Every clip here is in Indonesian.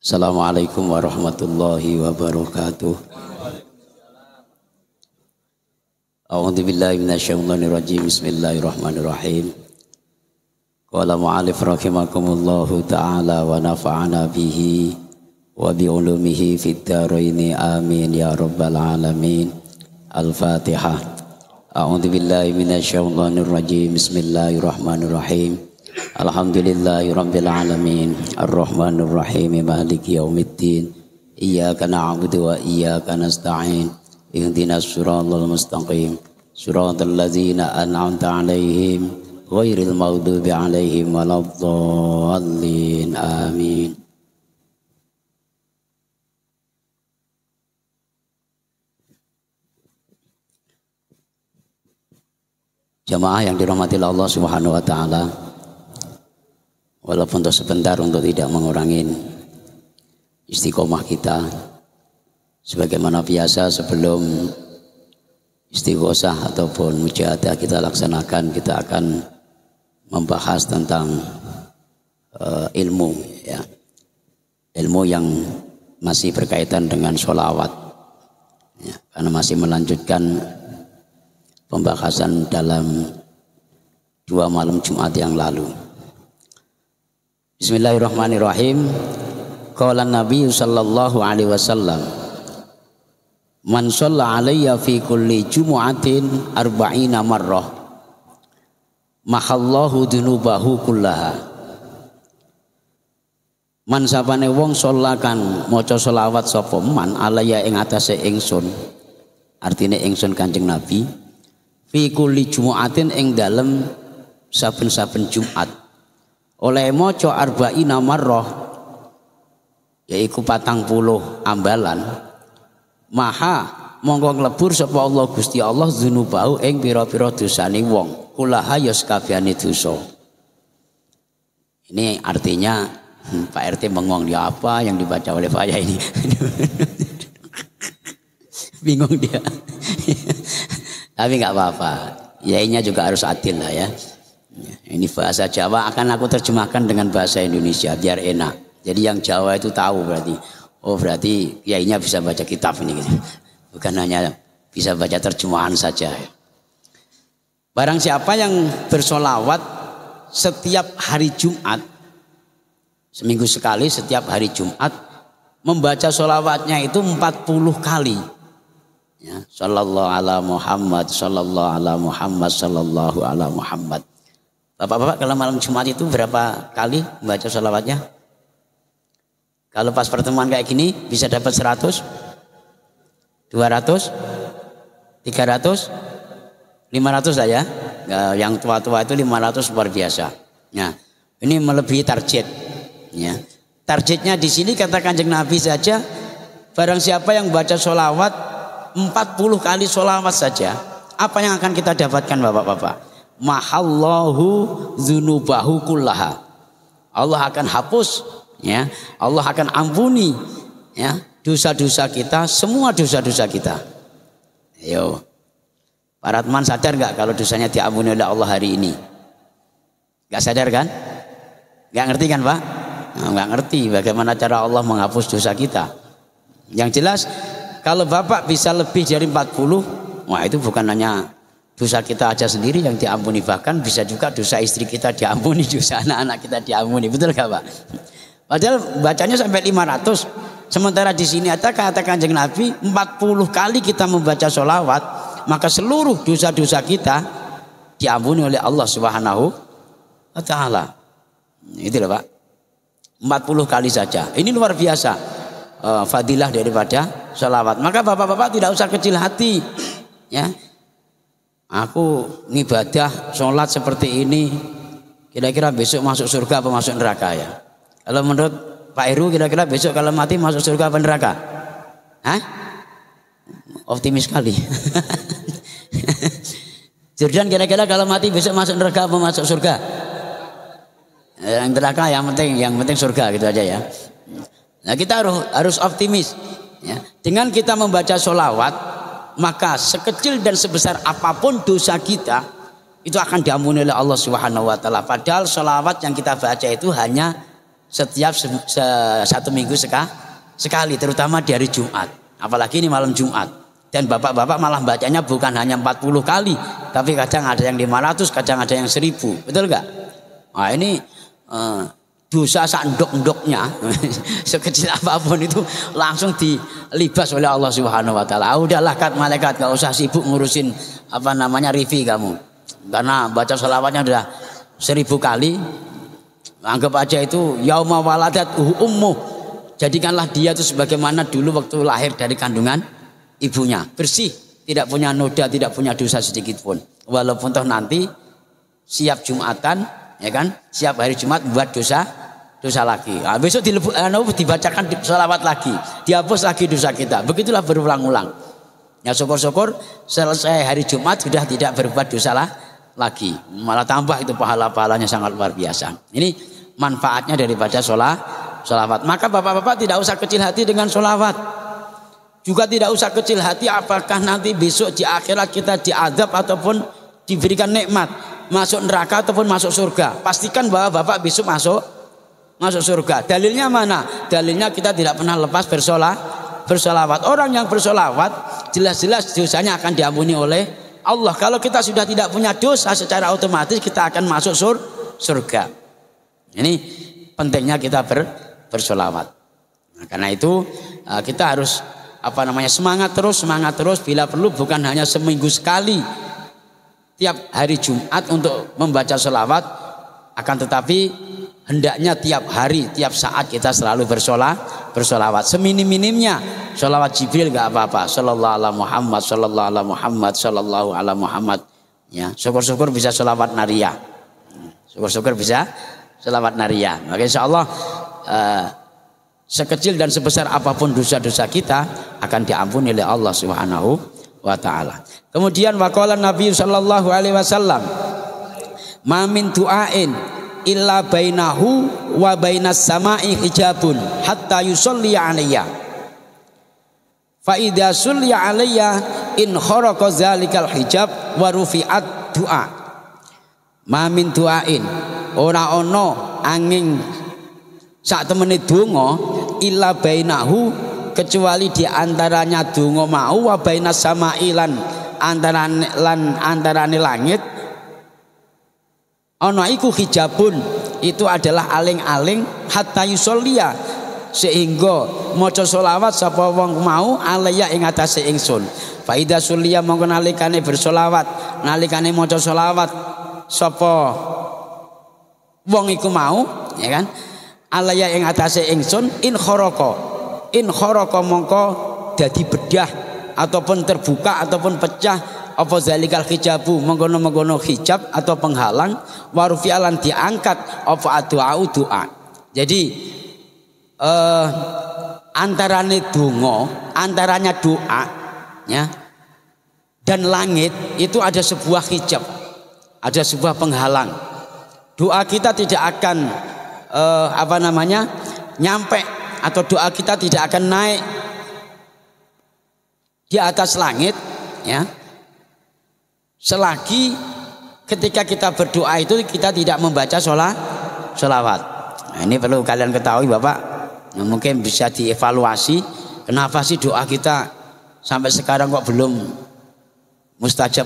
Assalamualaikum warahmatullahi wabarakatuh. A'udzu billahi minasyaitonir rajim. Bismillahirrahmanirrahim. Qala mu'allif rahimakumullahu ta'ala wa nafa'ana bihi wa bi ulumihi fid dharain amin ya rabbal alamin. Al-Fatihah. A'udzu billahi minasyaitonir rajim. Bismillahirrahmanirrahim. Alhamdulillahi rabbil alamin ar-rahmanir rahim maliki yaumiddin iyyaka na'budu wa iyyaka nasta'in ihdinas siratal mustaqim siratal ladzina an'amta 'alaihim ghairil maghdubi 'alaihim waladdallin amin. Jamaah yang dirahmati Allah Subhanahu wa taala, walaupun untuk sebentar untuk tidak mengurangi istiqomah kita, sebagaimana biasa sebelum istighosah ataupun mujahadah kita laksanakan, kita akan membahas tentang ilmu, ya, ilmu yang masih berkaitan dengan sholawat, ya, karena masih melanjutkan pembahasan dalam 2 malam Jumat yang lalu. Bismillahirrahmanirrahim. Qala Nabi sallallahu alaihi wasallam, man shalla alayya fi kulli jumu'atin arba'ina marrah mahallahu dunubahu kullaha. Man sapane wong sholakan maca selawat sapa man alayya ing atase ingsun, artine ingsun Kanjeng Nabi, fi kulli jumu'atin ing dalem saben-saben Jumat, oleh maca arba'ina marrah yaiku 40 ambalan, maha mongko nglebur sapa Allah Gusti Allah dzunubau ing pira-pira dosane wong, kulaha ya sakabehane dosa. Ini artinya Pak RT bengong, dia apa yang dibaca oleh Pak Yai ini? Bingung dia. Tapi nggak apa-apa, Yainya juga harus adil lah ya. Ini bahasa Jawa, akan aku terjemahkan dengan bahasa Indonesia biar enak. Jadi yang Jawa itu tahu berarti, oh berarti Yainya bisa baca kitab ini gitu. Bukan hanya bisa baca terjemahan saja. Barang siapa yang bersolawat setiap hari Jumat, seminggu sekali setiap hari Jumat, membaca solawatnya itu 40 kali. Ya, sallallahu ala Muhammad, sallallahu ala Muhammad, sallallahu ala Muhammad. Bapak-bapak kalau malam Jumat itu berapa kali membaca sholawatnya? Kalau pas pertemuan kayak gini bisa dapat 100, 200, 300, 500 lah ya. Yang tua-tua itu 500 luar biasa. Nah, ini melebihi target. Ya. Targetnya di sini kata Kanjeng Nabi saja, barang siapa yang baca sholawat 40 kali sholawat saja, apa yang akan kita dapatkan bapak-bapak? Mahallahu dzunubahu kullaha. Allah akan hapus, ya. Allah akan ampuni, ya, dosa-dosa kita, semua dosa-dosa kita. Ayo. Para teman sadar nggak kalau dosanya diampuni oleh Allah hari ini? Nggak sadar kan? Nggak ngerti kan Pak? Nah, nggak ngerti bagaimana cara Allah menghapus dosa kita. Yang jelas kalau Bapak bisa lebih dari 40, wah itu bukan hanya dosa kita aja sendiri yang diampuni, bahkan bisa juga dosa istri kita diampuni, dosa anak-anak kita diampuni, betul gak Pak? Padahal bacanya sampai 500. Sementara di sini ada kata Kanjeng Nabi 40 kali kita membaca sholawat, maka seluruh dosa-dosa kita diampuni oleh Allah Subhanahu wa taala. Itu loh Pak. 40 kali saja. Ini luar biasa fadilah daripada sholawat. Maka bapak-bapak tidak usah kecil hati, ya. Aku ngibadah sholat seperti ini kira-kira besok masuk surga apa masuk neraka ya? Kalau menurut Pak Heru kira-kira besok kalau mati masuk surga apa neraka? Hah? Optimis sekali. Jordan kira-kira kalau mati besok masuk neraka apa masuk surga? Yang neraka yang penting surga gitu aja ya. Nah kita harus optimis ya. Dengan kita membaca sholawat maka sekecil dan sebesar apapun dosa kita itu akan diampuni oleh Allah Subhanahu wa taala. Padahal sholawat yang kita baca itu hanya setiap satu minggu sekali, terutama di hari Jumat. Apalagi ini malam Jumat. Dan bapak-bapak malah bacanya bukan hanya 40 kali, tapi kadang ada yang 500, kadang ada yang 1000. Betul enggak? Nah, ini dosa sandok-ndoknya sekecil apapun itu langsung dilibas oleh Allah Subhanahu wa taala. Udahlah kat malaikat, enggak usah sibuk ngurusin review kamu. Karena baca sholawatnya sudah 1000 kali. Anggap aja itu yauma waladat ummu. Jadikanlah dia itu sebagaimana dulu waktu lahir dari kandungan ibunya. Bersih, tidak punya noda, tidak punya dosa sedikit pun. Walaupun toh nanti siap Jumatan, ya kan? Siap hari Jumat buat dosa lagi. Nah, besok dibacakan sholawat lagi, dihapus lagi dosa kita. Begitulah berulang-ulang. Ya syukur-syukur selesai hari Jumat sudah tidak berbuat dosa lagi. Malah tambah itu pahala-pahalanya sangat luar biasa. Ini manfaatnya daripada sholawat. Maka bapak-bapak tidak usah kecil hati dengan sholawat. Juga tidak usah kecil hati apakah nanti besok di akhirat kita diazab ataupun diberikan nikmat, masuk neraka ataupun masuk surga. Pastikan bahwa bapak besok masuk surga. Dalilnya mana? Dalilnya kita tidak pernah lepas bersolawat. Orang yang bersolawat jelas-jelas dosanya akan diampuni oleh Allah. Kalau kita sudah tidak punya dosa, secara otomatis kita akan masuk surga. Ini pentingnya kita bersolawat. Nah, karena itu kita harus semangat terus. Bila perlu bukan hanya seminggu sekali tiap hari Jumat untuk membaca sholawat, akan tetapi hendaknya tiap hari, tiap saat kita selalu bersolawat. Seminim-minimnya sholawat Jibril nggak apa-apa. Sallallahu ala Muhammad, sallallahu ala Muhammad, sallallahu ala Muhammad. Ya, syukur-syukur bisa sholawat nariyah. Syukur-syukur bisa sholawat nariyah. Maka insya Allah sekecil dan sebesar apapun dosa-dosa kita akan diampuni oleh Allah Subhanahu wa taala. Kemudian waqala Nabi sallallahu alaihi wasallam, "Ma min du'ain illa bainahu wa bainas sama'i hijabun hatta yusolli alayya. Fa idza sulliya alayya in kharaqa zalikal hijab wa rufi'at du'a." Ma min du'ain, ora ana angin sak temene donga illa bainahu, kecuali di antaranya donga mau wa bainas sama'i lan antarane langit ana iku hijabun, itu adalah aling-aling hatta yusolliya, sehingga maca selawat sapa wong mau alaya ing atase ingsun. Fa idza sulliya mongko nalikane bersolawat, nalikane maca selawat sapa wong iku mau, ya kan, alaya ing atase ingsun, in kharaqa mongko dadi bedah ataupun terbuka ataupun pecah apa zalikal hijabu, mengkono-mengkono hijab atau penghalang, warufialan diangkat apa doa. Jadi antaranya doa ya dan langit itu ada sebuah hijab, ada sebuah penghalang. Doa kita tidak akan nyampe, atau doa kita tidak akan naik di atas langit ya, selagi ketika kita berdoa itu kita tidak membaca sholawat. Nah, ini perlu kalian ketahui Bapak. Nah, mungkin bisa dievaluasi, kenapa sih doa kita sampai sekarang kok belum mustajab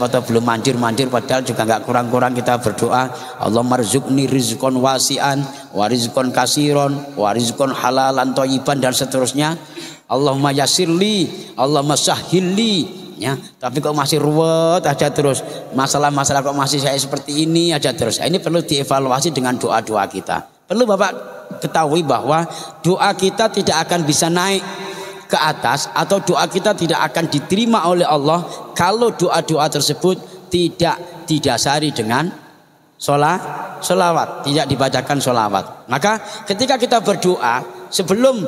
atau belum manjur, padahal juga nggak kurang-kurang kita berdoa, Allahumma rzuqni rizqan wasi'an wa rizqan kasiron wa rizqan halalan thayyiban dan seterusnya. Allahumma yassirli, Allahumma sahhilli, ya, tapi kok masih ruwet aja terus, masalah-masalah kok masih saya seperti ini aja terus. Ini perlu dievaluasi dengan doa-doa kita. Perlu Bapak ketahui bahwa doa kita tidak akan bisa naik ke atas, atau doa kita tidak akan diterima oleh Allah kalau doa-doa tersebut tidak didasari dengan sholawat, tidak dibacakan sholawat. Maka ketika kita berdoa, sebelum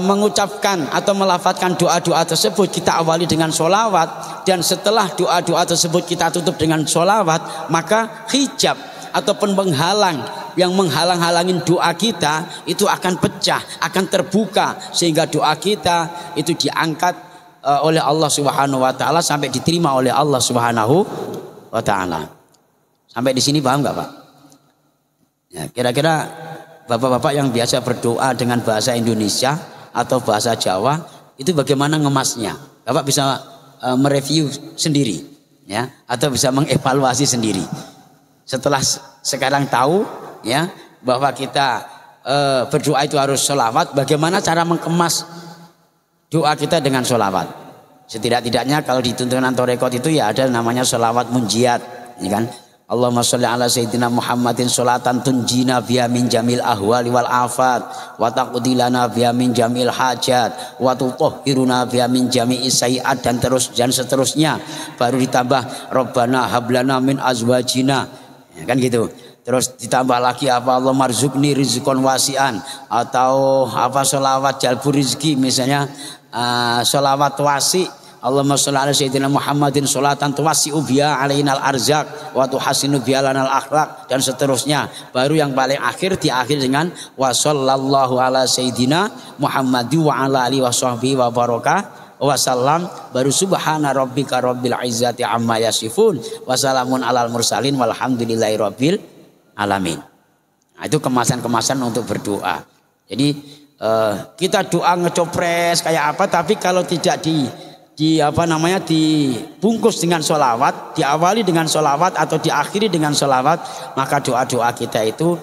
mengucapkan atau melafadzkan doa-doa tersebut, kita awali dengan sholawat, dan setelah doa-doa tersebut kita tutup dengan sholawat, maka hijab ataupun penghalang yang menghalang-halangin doa kita itu akan pecah, akan terbuka, sehingga doa kita itu diangkat oleh Allah Subhanahu wa taala sampai diterima oleh Allah Subhanahu wa taala. Sampai di sini paham nggak, Pak? Ya, kira-kira bapak-bapak yang biasa berdoa dengan bahasa Indonesia atau bahasa Jawa itu bagaimana ngemasnya? Bapak bisa mereview sendiri, ya, atau bisa mengevaluasi sendiri. Setelah sekarang tahu, ya, bahwa kita berdoa itu harus sholawat, bagaimana cara mengemas doa kita dengan sholawat? Setidak-tidaknya kalau di tuntunan Torekot itu ya ada namanya sholawat munjiat, ya kan? Allahumma sholli ala sayyidina Muhammadin sholatan tunjina biha min jamil ahwali wal afat wa taqdilana biha min jamil hajat wa tutahhiruna biha min jami'is sayiat, dan seterusnya. Baru ditambah Rabbana hablana min azwajina, ya kan gitu. Terus ditambah lagi apa, Allah marzuqni rizqan wasi'an, atau apa sholawat jalbu rizki, misalnya sholawat wasi, Allahumma sholli ala sayyidina Muhammadin sholatan tuwassi'u biha alainal arzaq wa tuhasinu biha lanal akhlaq, dan seterusnya. Baru yang paling akhir diakhir dengan wa sallallahu ala sayyidina Muhammadi wa ala alihi wa sahbihi wa baraka wa sallam. Baru subhana rabbika rabbil izzati amma yasifun wa salamun alal mursalin walhamdulillahi rabbil alamin. Nah, itu kemasan-kemasan untuk berdoa. Jadi kita doa ngecopres kayak apa, tapi kalau tidak dibungkus dengan sholawat, diawali dengan sholawat atau diakhiri dengan sholawat, maka doa-doa kita itu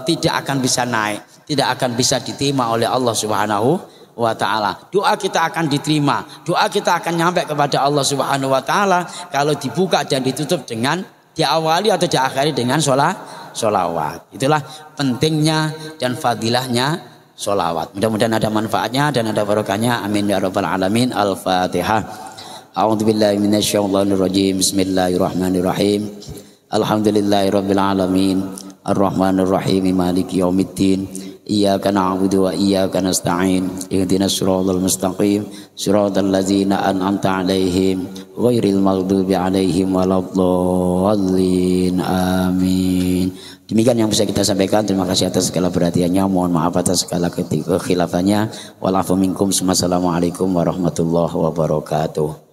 tidak akan bisa naik, tidak akan bisa diterima oleh Allah Subhanahu wa taala. Doa kita akan diterima, doa kita akan nyampe kepada Allah Subhanahu wa taala kalau dibuka dan ditutup dengan diawali atau diakhiri dengan sholawat. Itulah pentingnya dan fadilahnya sholawat. Mudah-mudahan ada manfaatnya dan ada barokahnya. Amin ya rabbal alamin. Al-Fatihah. A'udzubillahi minasyaitonirrajim. Bismillahirrahmanirrahim. Alhamdulillahirabbil alamin. Arrahmanirrahim. Maliki yaumiddin. Iyyaka na'budu wa iyyaka nasta'in. Ihdinas siratal mustaqim. Siratal ladzina an'amta 'alaihim ghairil maghdubi 'alaihim waladdallin. Amin. Demikian yang bisa kita sampaikan. Terima kasih atas segala perhatiannya. Mohon maaf atas segala kekhilafannya. Walafu minkum. Wassalamualaikum warahmatullahi wabarakatuh.